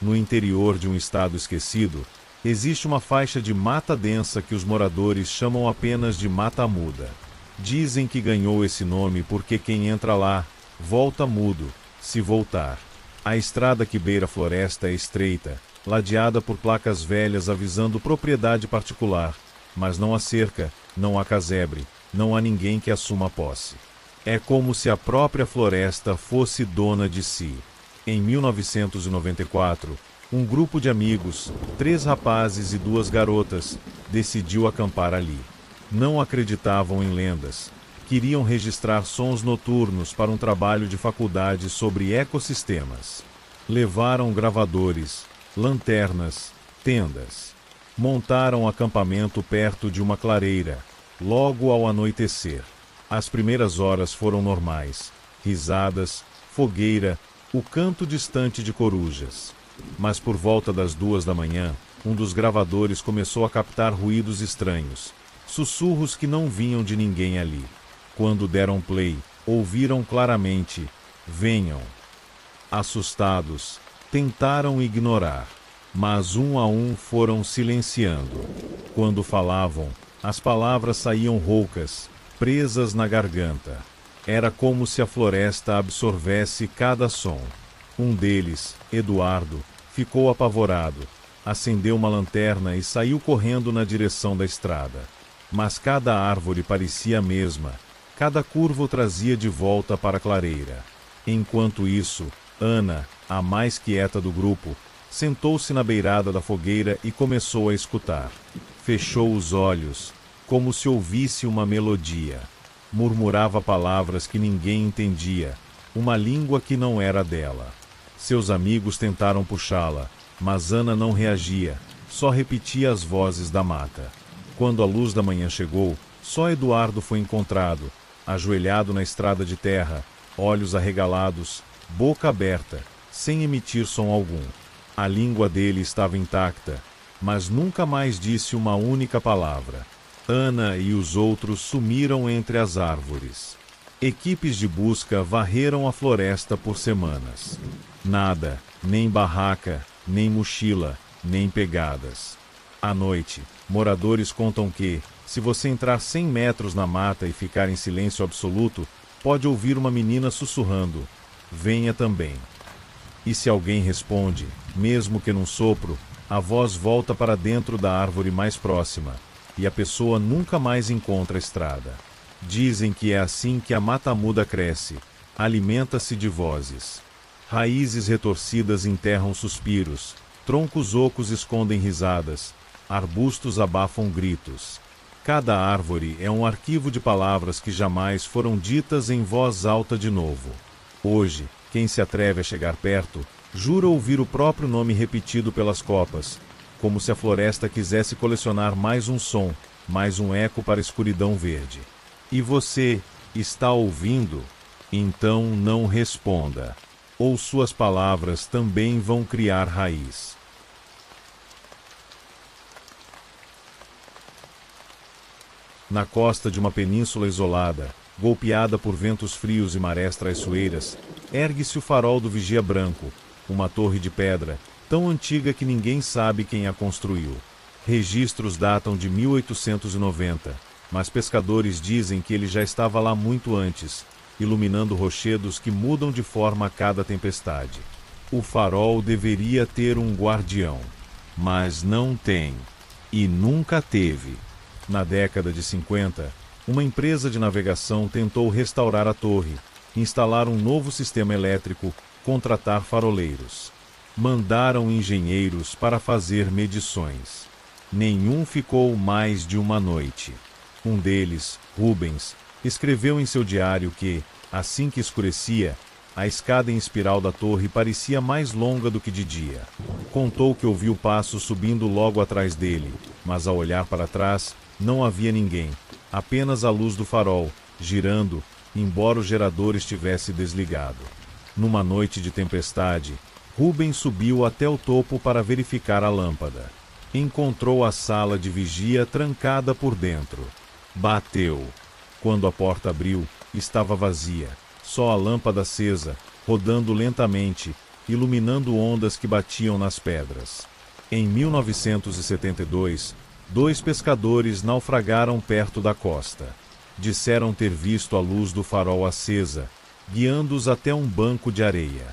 no interior de um estado esquecido, existe uma faixa de mata densa que os moradores chamam apenas de Mata Muda. Dizem que ganhou esse nome porque quem entra lá, volta mudo, se voltar. A estrada que beira a floresta é estreita, ladeada por placas velhas avisando propriedade particular, mas não há cerca, não há casebre, não há ninguém que assuma posse. É como se a própria floresta fosse dona de si. Em 1994, um grupo de amigos, 3 rapazes e 2 garotas, decidiu acampar ali. Não acreditavam em lendas. Queriam registrar sons noturnos para um trabalho de faculdade sobre ecossistemas. Levaram gravadores, lanternas, tendas. Montaram acampamento perto de uma clareira, logo ao anoitecer. As primeiras horas foram normais. Risadas, fogueira, o canto distante de corujas. Mas por volta das 2 da manhã, um dos gravadores começou a captar ruídos estranhos, sussurros que não vinham de ninguém ali. Quando deram play, ouviram claramente: "Venham". Assustados, tentaram ignorar, mas um a um foram silenciando. Quando falavam, as palavras saíam roucas, presas na garganta. Era como se a floresta absorvesse cada som. Um deles, Eduardo, ficou apavorado, acendeu uma lanterna e saiu correndo na direção da estrada. Mas cada árvore parecia a mesma, cada curva o trazia de volta para a clareira. Enquanto isso, Ana, a mais quieta do grupo, sentou-se na beirada da fogueira e começou a escutar. Fechou os olhos, como se ouvisse uma melodia. Murmurava palavras que ninguém entendia, uma língua que não era dela. Seus amigos tentaram puxá-la, mas Ana não reagia, só repetia as vozes da mata. Quando a luz da manhã chegou, só Eduardo foi encontrado, ajoelhado na estrada de terra, olhos arregalados, boca aberta, sem emitir som algum. A língua dele estava intacta, mas nunca mais disse uma única palavra. Ana e os outros sumiram entre as árvores. Equipes de busca varreram a floresta por semanas. Nada, nem barraca, nem mochila, nem pegadas. À noite, moradores contam que, se você entrar 100 metros na mata e ficar em silêncio absoluto, pode ouvir uma menina sussurrando: "Venha também". E se alguém responde, mesmo que num sopro, a voz volta para dentro da árvore mais próxima, e a pessoa nunca mais encontra a estrada. Dizem que é assim que a mata muda cresce, alimenta-se de vozes. Raízes retorcidas enterram suspiros, troncos ocos escondem risadas, arbustos abafam gritos. Cada árvore é um arquivo de palavras que jamais foram ditas em voz alta de novo. Hoje, quem se atreve a chegar perto, jura ouvir o próprio nome repetido pelas copas, como se a floresta quisesse colecionar mais um som, mais um eco para a escuridão verde. E você está ouvindo? Então não responda, ou suas palavras também vão criar raiz. Na costa de uma península isolada, golpeada por ventos frios e marés traiçoeiras, ergue-se o farol do Vigia Branco, uma torre de pedra, tão antiga que ninguém sabe quem a construiu. Registros datam de 1890, mas pescadores dizem que ele já estava lá muito antes, iluminando rochedos que mudam de forma a cada tempestade. O farol deveria ter um guardião, mas não tem, e nunca teve. Na década de 50, uma empresa de navegação tentou restaurar a torre, instalar um novo sistema elétrico, contratar faroleiros. Mandaram engenheiros para fazer medições. Nenhum ficou mais de uma noite. Um deles, Rubens, escreveu em seu diário que, assim que escurecia, a escada em espiral da torre parecia mais longa do que de dia. Contou que ouviu passos subindo logo atrás dele, mas ao olhar para trás, não havia ninguém, apenas a luz do farol, girando, embora o gerador estivesse desligado. Numa noite de tempestade, Rubens subiu até o topo para verificar a lâmpada. Encontrou a sala de vigia trancada por dentro. Bateu. Quando a porta abriu, estava vazia, só a lâmpada acesa, rodando lentamente, iluminando ondas que batiam nas pedras. Em 1972, 2 pescadores naufragaram perto da costa. Disseram ter visto a luz do farol acesa, guiando-os até um banco de areia.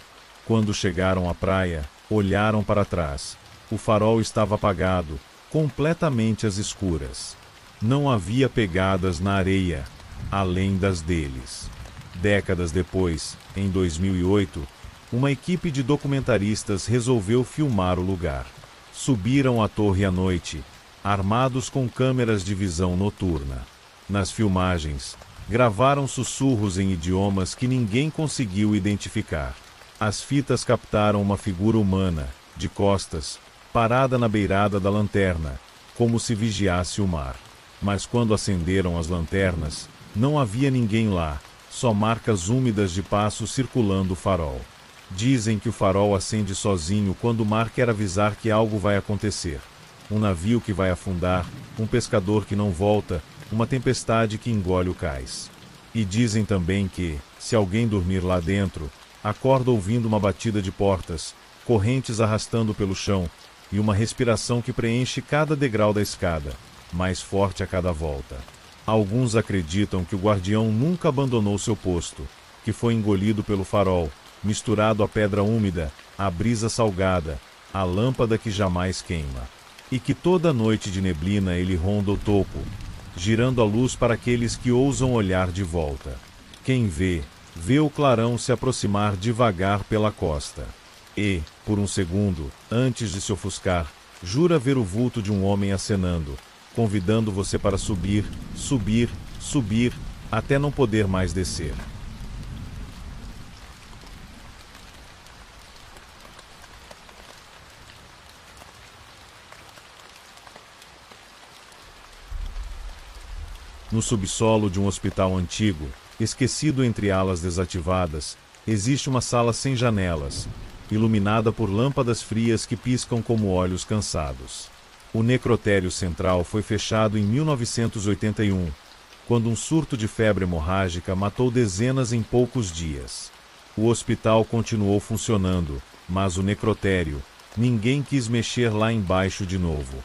Quando chegaram à praia, olharam para trás. O farol estava apagado, completamente às escuras. Não havia pegadas na areia, além das deles. Décadas depois, em 2008, uma equipe de documentaristas resolveu filmar o lugar. Subiram a torre à noite, armados com câmeras de visão noturna. Nas filmagens, gravaram sussurros em idiomas que ninguém conseguiu identificar. As fitas captaram uma figura humana, de costas, parada na beirada da lanterna, como se vigiasse o mar. Mas quando acenderam as lanternas, não havia ninguém lá, só marcas úmidas de passos circulando o farol. Dizem que o farol acende sozinho quando o mar quer avisar que algo vai acontecer. Um navio que vai afundar, um pescador que não volta, uma tempestade que engole o cais. E dizem também que, se alguém dormir lá dentro, acorda ouvindo uma batida de portas, correntes arrastando pelo chão e uma respiração que preenche cada degrau da escada, mais forte a cada volta. Alguns acreditam que o guardião nunca abandonou seu posto, que foi engolido pelo farol, misturado à pedra úmida, à brisa salgada, à lâmpada que jamais queima. E que toda noite de neblina ele ronda o topo, girando a luz para aqueles que ousam olhar de volta. Quem vê, vê o clarão se aproximar devagar pela costa. E, por um segundo, antes de se ofuscar, jura ver o vulto de um homem acenando, convidando você para subir, subir, subir, até não poder mais descer. No subsolo de um hospital antigo, esquecido entre alas desativadas, existe uma sala sem janelas, iluminada por lâmpadas frias que piscam como olhos cansados. O necrotério central foi fechado em 1981, quando um surto de febre hemorrágica matou dezenas em poucos dias. O hospital continuou funcionando, mas o necrotério, ninguém quis mexer lá embaixo de novo.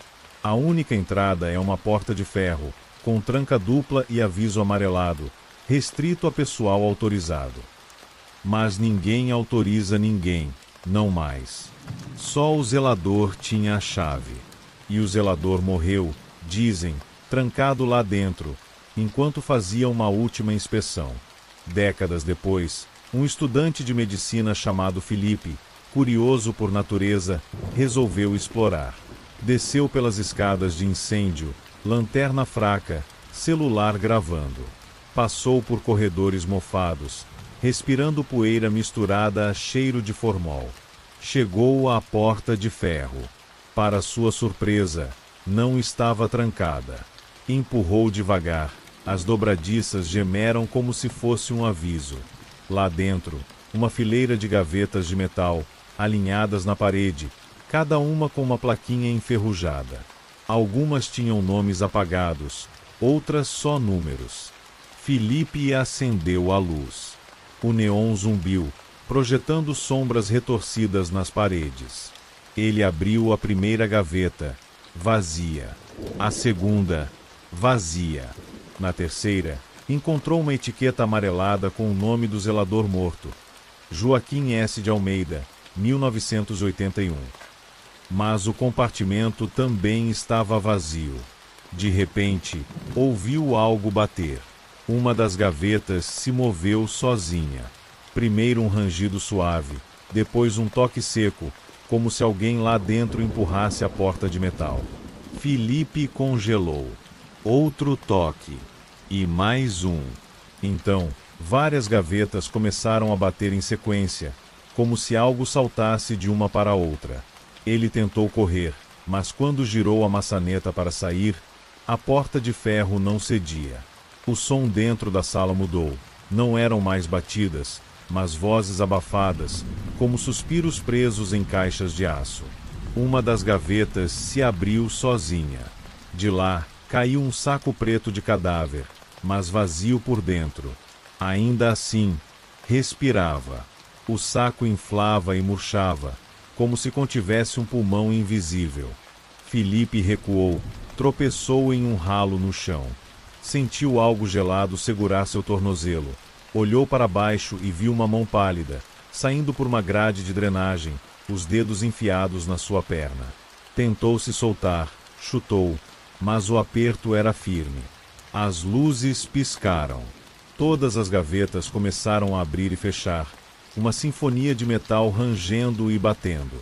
A única entrada é uma porta de ferro, com tranca dupla e aviso amarelado, restrito a pessoal autorizado. Mas ninguém autoriza ninguém, não mais. Só o zelador tinha a chave. E o zelador morreu, dizem, trancado lá dentro, enquanto fazia uma última inspeção. Décadas depois, um estudante de medicina chamado Felipe, curioso por natureza, resolveu explorar. Desceu pelas escadas de incêndio, lanterna fraca, celular gravando. Passou por corredores mofados, respirando poeira misturada a cheiro de formol. Chegou à porta de ferro. Para sua surpresa, não estava trancada. Empurrou devagar. As dobradiças gemeram como se fosse um aviso. Lá dentro, uma fileira de gavetas de metal, alinhadas na parede, cada uma com uma plaquinha enferrujada. Algumas tinham nomes apagados, outras só números. Felipe acendeu a luz. O neon zumbiu, projetando sombras retorcidas nas paredes. Ele abriu a primeira gaveta, vazia. A segunda, vazia. Na terceira, encontrou uma etiqueta amarelada com o nome do zelador morto. Joaquim S. de Almeida, 1981. Mas o compartimento também estava vazio. De repente, ouviu algo bater. Uma das gavetas se moveu sozinha. Primeiro um rangido suave, depois um toque seco, como se alguém lá dentro empurrasse a porta de metal. Felipe congelou. Outro toque. E mais um. Então, várias gavetas começaram a bater em sequência, como se algo saltasse de uma para outra. Ele tentou correr, mas quando girou a maçaneta para sair, a porta de ferro não cedia. O som dentro da sala mudou. Não eram mais batidas, mas vozes abafadas, como suspiros presos em caixas de aço. Uma das gavetas se abriu sozinha. De lá, caiu um saco preto de cadáver, mas vazio por dentro. Ainda assim, respirava. O saco inflava e murchava, como se contivesse um pulmão invisível. Filipe recuou, tropeçou em um ralo no chão. Sentiu algo gelado segurar seu tornozelo. Olhou para baixo e viu uma mão pálida, saindo por uma grade de drenagem, os dedos enfiados na sua perna. Tentou se soltar, chutou, mas o aperto era firme. As luzes piscaram. Todas as gavetas começaram a abrir e fechar, uma sinfonia de metal rangendo e batendo.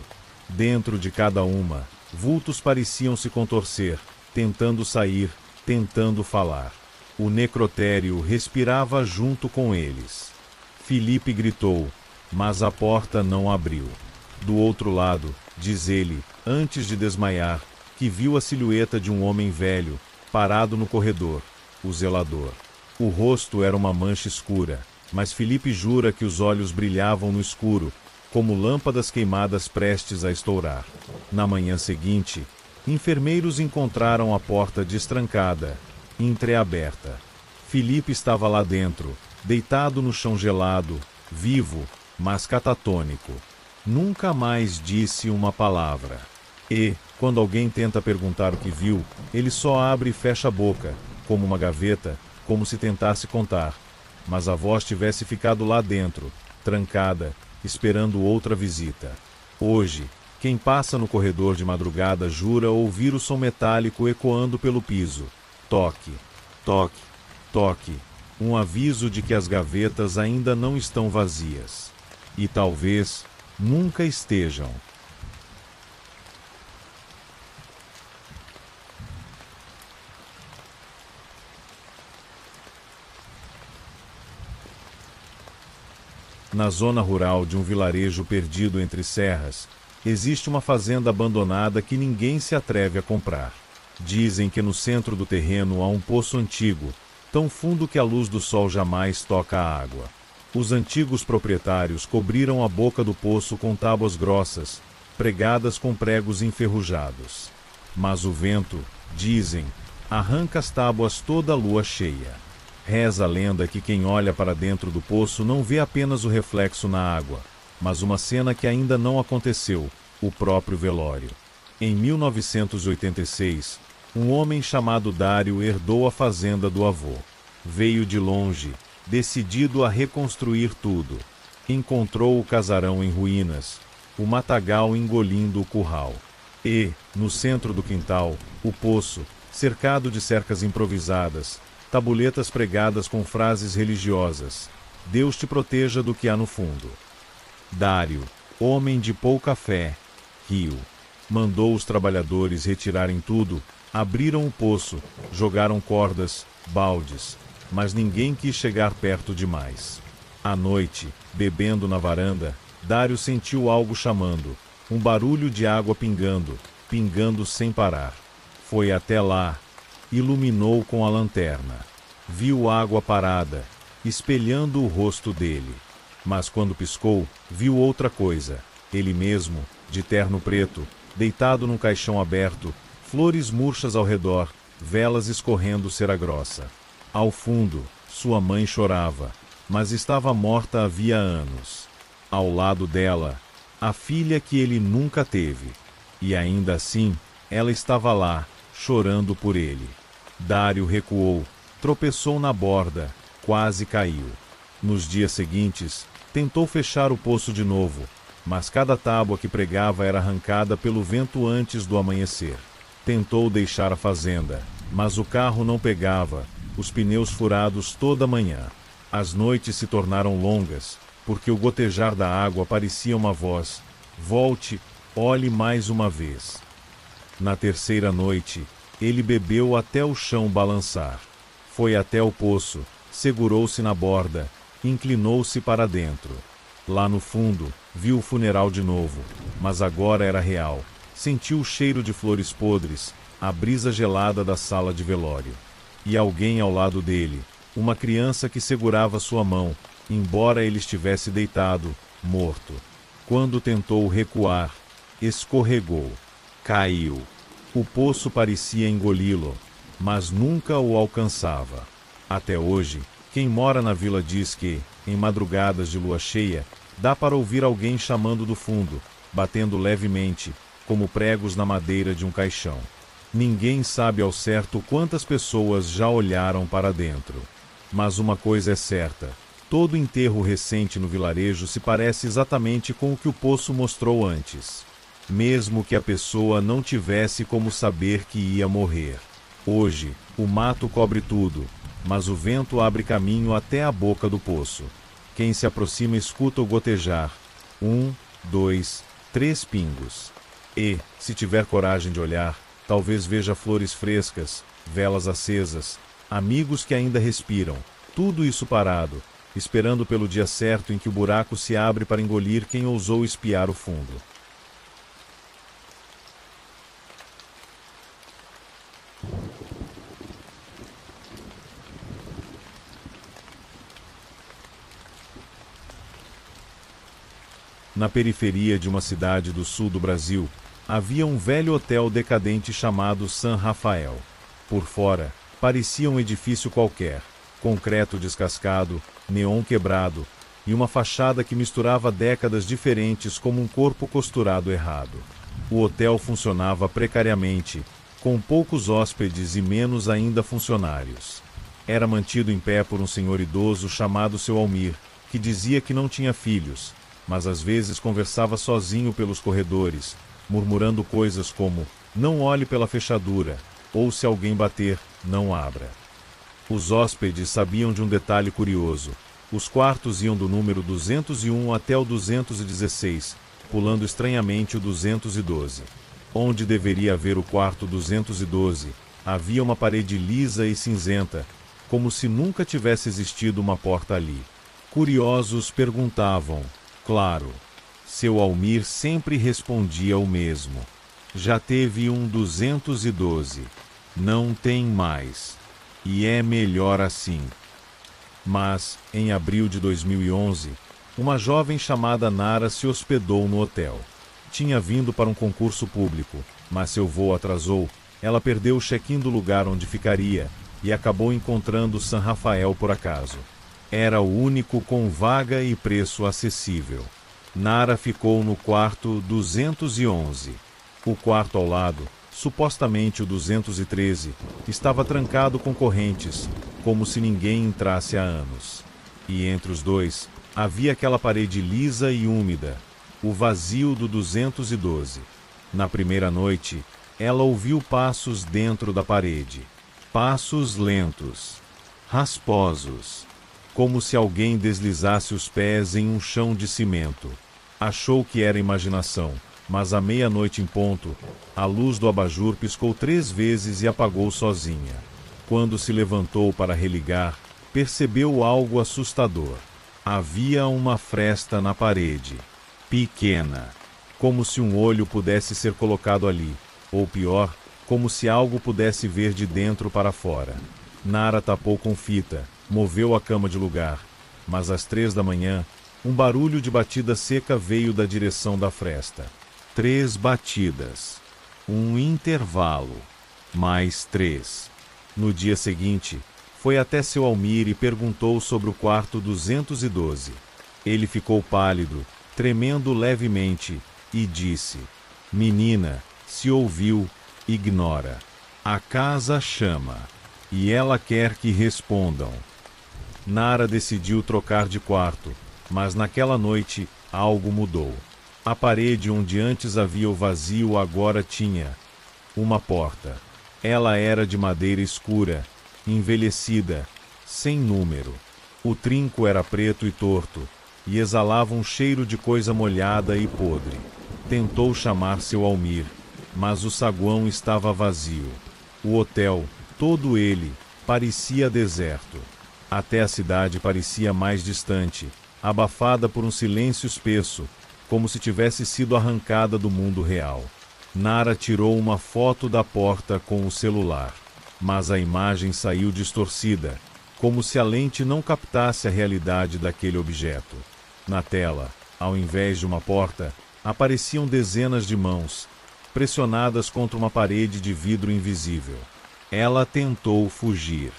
Dentro de cada uma, vultos pareciam se contorcer, tentando sair, tentando falar. O necrotério respirava junto com eles. Filipe gritou, mas a porta não abriu. Do outro lado, diz ele, antes de desmaiar, que viu a silhueta de um homem velho, parado no corredor, o zelador. O rosto era uma mancha escura, mas Filipe jura que os olhos brilhavam no escuro, como lâmpadas queimadas prestes a estourar. Na manhã seguinte, enfermeiros encontraram a porta destrancada, entreaberta. Filipe estava lá dentro, deitado no chão gelado, vivo, mas catatônico. Nunca mais disse uma palavra. E, quando alguém tenta perguntar o que viu, ele só abre e fecha a boca, como uma gaveta, como se tentasse contar. Mas a voz tivesse ficado lá dentro, trancada, esperando outra visita. Hoje, quem passa no corredor de madrugada jura ouvir o som metálico ecoando pelo piso. Toque, toque, toque. Um aviso de que as gavetas ainda não estão vazias. E talvez nunca estejam. Na zona rural de um vilarejo perdido entre serras, existe uma fazenda abandonada que ninguém se atreve a comprar. Dizem que no centro do terreno há um poço antigo, tão fundo que a luz do sol jamais toca a água. Os antigos proprietários cobriram a boca do poço com tábuas grossas, pregadas com pregos enferrujados. Mas o vento, dizem, arranca as tábuas toda a lua cheia. Reza a lenda que quem olha para dentro do poço não vê apenas o reflexo na água, mas uma cena que ainda não aconteceu, o próprio velório. Em 1986, um homem chamado Dário herdou a fazenda do avô. Veio de longe, decidido a reconstruir tudo. Encontrou o casarão em ruínas, o matagal engolindo o curral. E, no centro do quintal, o poço, cercado de cercas improvisadas, tabuletas pregadas com frases religiosas. Deus te proteja do que há no fundo. Dário, homem de pouca fé, riu. Mandou os trabalhadores retirarem tudo, abriram o poço, jogaram cordas, baldes, mas ninguém quis chegar perto demais. À noite, bebendo na varanda, Dário sentiu algo chamando, um barulho de água pingando, pingando sem parar. Foi até lá, iluminou com a lanterna. Viu água parada, espelhando o rosto dele. Mas quando piscou, viu outra coisa. Ele mesmo, de terno preto, deitado num caixão aberto, flores murchas ao redor, velas escorrendo cera grossa. Ao fundo, sua mãe chorava, mas estava morta havia anos. Ao lado dela, a filha que ele nunca teve. E ainda assim, ela estava lá, chorando por ele. Dário recuou, tropeçou na borda, quase caiu. Nos dias seguintes, tentou fechar o poço de novo, mas cada tábua que pregava era arrancada pelo vento antes do amanhecer. Tentou deixar a fazenda, mas o carro não pegava, os pneus furados toda manhã. As noites se tornaram longas, porque o gotejar da água parecia uma voz: volte, olhe mais uma vez. Na terceira noite, ele bebeu até o chão balançar. Foi até o poço, segurou-se na borda, inclinou-se para dentro. Lá no fundo, viu o funeral de novo, mas agora era real. Sentiu o cheiro de flores podres, a brisa gelada da sala de velório. E alguém ao lado dele, uma criança que segurava sua mão, embora ele estivesse deitado, morto. Quando tentou recuar, escorregou. Caiu. O poço parecia engoli-lo, mas nunca o alcançava. Até hoje, quem mora na vila diz que, em madrugadas de lua cheia, Dá para ouvir alguém chamando do fundo, batendo levemente, como pregos na madeira de um caixão. Ninguém sabe ao certo quantas pessoas já olharam para dentro. Mas uma coisa é certa: todo enterro recente no vilarejo se parece exatamente com o que o poço mostrou antes. Mesmo que a pessoa não tivesse como saber que ia morrer. Hoje, o mato cobre tudo, mas o vento abre caminho até a boca do poço. Quem se aproxima escuta o gotejar. 1, 2, 3 pingos. E, se tiver coragem de olhar, talvez veja flores frescas, velas acesas, amigos que ainda respiram, tudo isso parado, esperando pelo dia certo em que o buraco se abre para engolir quem ousou espiar o fundo. Na periferia de uma cidade do sul do Brasil, havia um velho hotel decadente chamado San Rafael. Por fora, parecia um edifício qualquer, concreto descascado, neon quebrado, e uma fachada que misturava décadas diferentes como um corpo costurado errado. O hotel funcionava precariamente, com poucos hóspedes e menos ainda funcionários. Era mantido em pé por um senhor idoso chamado Seu Almir, que dizia que não tinha filhos, mas às vezes conversava sozinho pelos corredores, murmurando coisas como: "Não olhe pela fechadura", ou "Se alguém bater, não abra". Os hóspedes sabiam de um detalhe curioso: os quartos iam do número 201 até o 216, pulando estranhamente o 212. Onde deveria haver o quarto 212, havia uma parede lisa e cinzenta, como se nunca tivesse existido uma porta ali. Curiosos perguntavam. Claro, Seu Almir sempre respondia o mesmo: "Já teve um 212, não tem mais, e é melhor assim". Mas, em abril de 2011, uma jovem chamada Nara se hospedou no hotel. Tinha vindo para um concurso público, mas seu voo atrasou, ela perdeu o check-in do lugar onde ficaria e acabou encontrando San Rafael por acaso. Era o único com vaga e preço acessível. Nara ficou no quarto 211. O quarto ao lado, supostamente o 213, estava trancado com correntes, como se ninguém entrasse há anos. E entre os dois, havia aquela parede lisa e úmida, o vazio do 212. Na primeira noite, ela ouviu passos dentro da parede. Passos lentos, rasposos, como se alguém deslizasse os pés em um chão de cimento. Achou que era imaginação, mas à meia-noite em ponto, a luz do abajur piscou 3 vezes e apagou sozinha. Quando se levantou para religar, percebeu algo assustador. Havia uma fresta na parede, pequena, como se um olho pudesse ser colocado ali, ou pior, como se algo pudesse ver de dentro para fora. Nara tapou com fita, moveu a cama de lugar, mas às 3 da manhã, um barulho de batida seca veio da direção da fresta. 3 batidas. Um intervalo. Mais 3. No dia seguinte, foi até Seu Almir e perguntou sobre o quarto 212. Ele ficou pálido, tremendo levemente, e disse: "Menina, se ouviu, ignora. A casa chama, e ela quer que respondam". Nara decidiu trocar de quarto, mas naquela noite algo mudou. A parede onde antes havia o vazio agora tinha uma porta. Ela era de madeira escura, envelhecida, sem número. O trinco era preto e torto, e exalava um cheiro de coisa molhada e podre. Tentou chamar Seu Almir, mas o saguão estava vazio. O hotel, todo ele, parecia deserto. Até a cidade parecia mais distante, abafada por um silêncio espesso, como se tivesse sido arrancada do mundo real. Nara tirou uma foto da porta com o celular, mas a imagem saiu distorcida, como se a lente não captasse a realidade daquele objeto. Na tela, ao invés de uma porta, apareciam dezenas de mãos, pressionadas contra uma parede de vidro invisível. Ela tentou fugir.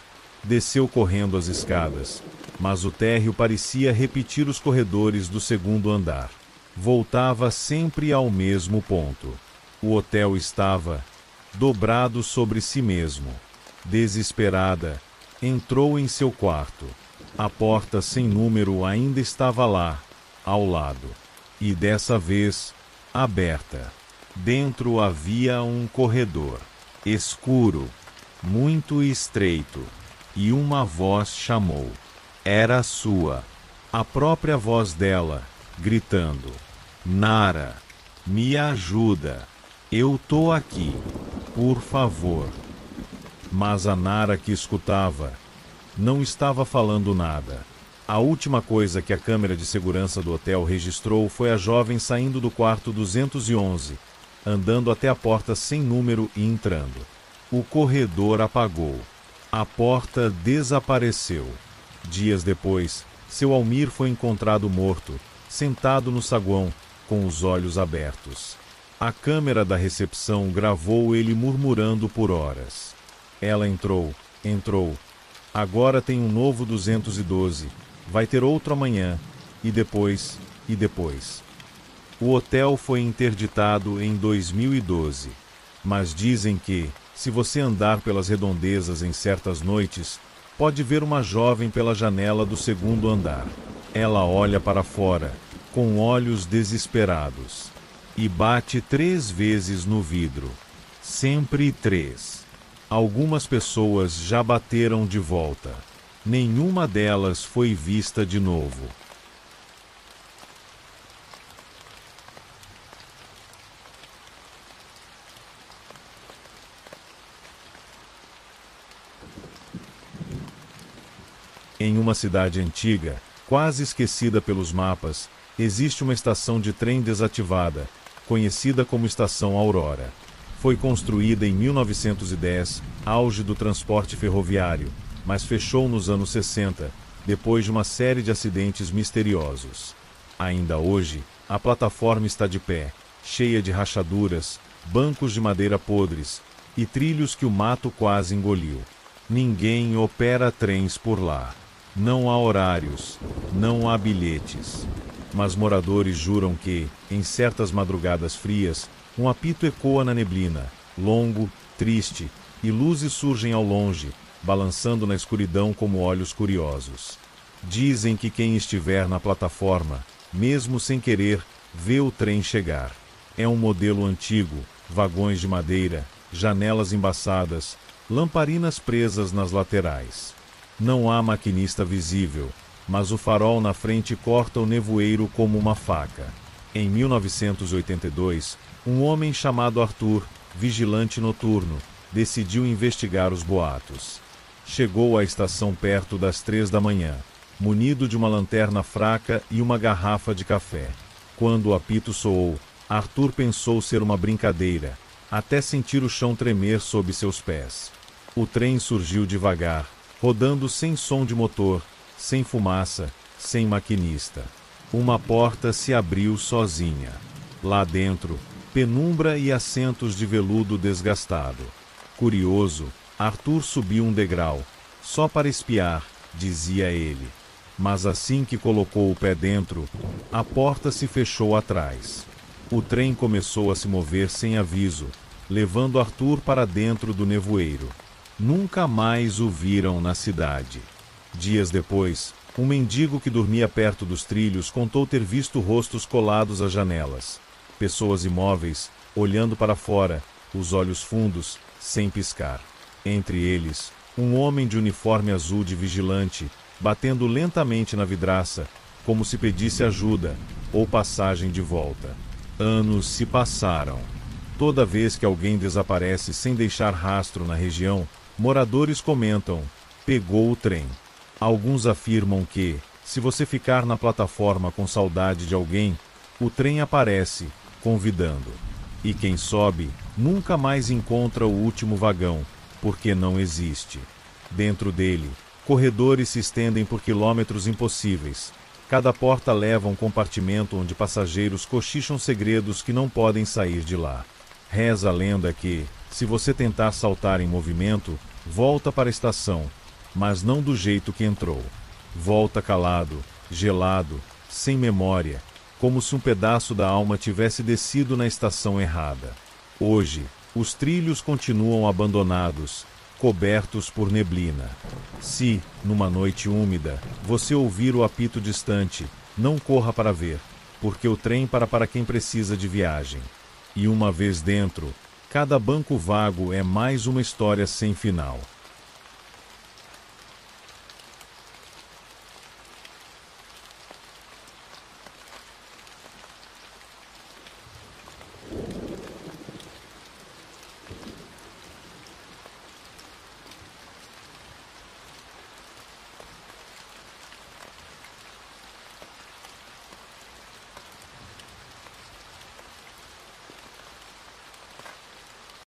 Desceu correndo as escadas, mas o térreo parecia repetir os corredores do segundo andar. Voltava sempre ao mesmo ponto. O hotel estava dobrado sobre si mesmo. Desesperada, entrou em seu quarto. A porta sem número ainda estava lá, ao lado. E dessa vez, aberta. Dentro havia um corredor, escuro, muito estreito, e uma voz chamou. Era sua, a própria voz dela, gritando: Nara, me ajuda, eu tô aqui, por favor. Mas a Nara que escutava não estava falando nada. A última coisa que a câmera de segurança do hotel registrou foi a jovem saindo do quarto 211, andando até a porta sem número e entrando. O corredor apagou. A porta desapareceu. Dias depois, seu Almir foi encontrado morto, sentado no saguão, com os olhos abertos. A câmera da recepção gravou ele murmurando por horas. Ela entrou. Agora tem um novo 212. Vai ter outro amanhã. E depois. O hotel foi interditado em 2012. Mas dizem que, se você andar pelas redondezas em certas noites, pode ver uma jovem pela janela do segundo andar. Ela olha para fora, com olhos desesperados, e bate 3 vezes no vidro. Sempre 3. Algumas pessoas já bateram de volta. Nenhuma delas foi vista de novo. Em uma cidade antiga, quase esquecida pelos mapas, existe uma estação de trem desativada, conhecida como Estação Aurora. Foi construída em 1910, auge do transporte ferroviário, mas fechou nos anos 60, depois de uma série de acidentes misteriosos. Ainda hoje, a plataforma está de pé, cheia de rachaduras, bancos de madeira podres e trilhos que o mato quase engoliu. Ninguém opera trens por lá. Não há horários, não há bilhetes. Mas moradores juram que, em certas madrugadas frias, um apito ecoa na neblina, longo, triste, e luzes surgem ao longe, balançando na escuridão como olhos curiosos. Dizem que quem estiver na plataforma, mesmo sem querer, vê o trem chegar. É um modelo antigo, vagões de madeira, janelas embaçadas, lamparinas presas nas laterais. Não há maquinista visível, mas o farol na frente corta o nevoeiro como uma faca. Em 1982, um homem chamado Arthur, vigilante noturno, decidiu investigar os boatos. Chegou à estação perto das 3 da manhã, munido de uma lanterna fraca e uma garrafa de café. Quando o apito soou, Arthur pensou ser uma brincadeira, até sentir o chão tremer sob seus pés. O trem surgiu devagar, rodando sem som de motor, sem fumaça, sem maquinista. Uma porta se abriu sozinha. Lá dentro, penumbra e assentos de veludo desgastado. Curioso, Arthur subiu um degrau, só para espiar, dizia ele. Mas assim que colocou o pé dentro, a porta se fechou atrás. O trem começou a se mover sem aviso, levando Arthur para dentro do nevoeiro. Nunca mais o viram na cidade. Dias depois, um mendigo que dormia perto dos trilhos contou ter visto rostos colados às janelas. Pessoas imóveis, olhando para fora, os olhos fundos, sem piscar. Entre eles, um homem de uniforme azul de vigilante, batendo lentamente na vidraça, como se pedisse ajuda ou passagem de volta. Anos se passaram. Toda vez que alguém desaparece sem deixar rastro na região, moradores comentam: pegou o trem. Alguns afirmam que, se você ficar na plataforma com saudade de alguém, o trem aparece, convidando. E quem sobe, nunca mais encontra o último vagão, porque não existe. Dentro dele, corredores se estendem por quilômetros impossíveis. Cada porta leva um compartimento onde passageiros cochicham segredos que não podem sair de lá. Reza a lenda que, se você tentar saltar em movimento, volta para a estação, mas não do jeito que entrou. Volta calado, gelado, sem memória, como se um pedaço da alma tivesse descido na estação errada. Hoje, os trilhos continuam abandonados, cobertos por neblina. Se, numa noite úmida, você ouvir o apito distante, não corra para ver, porque o trem para quem precisa de viagem. E uma vez dentro, cada banco vago é mais uma história sem final.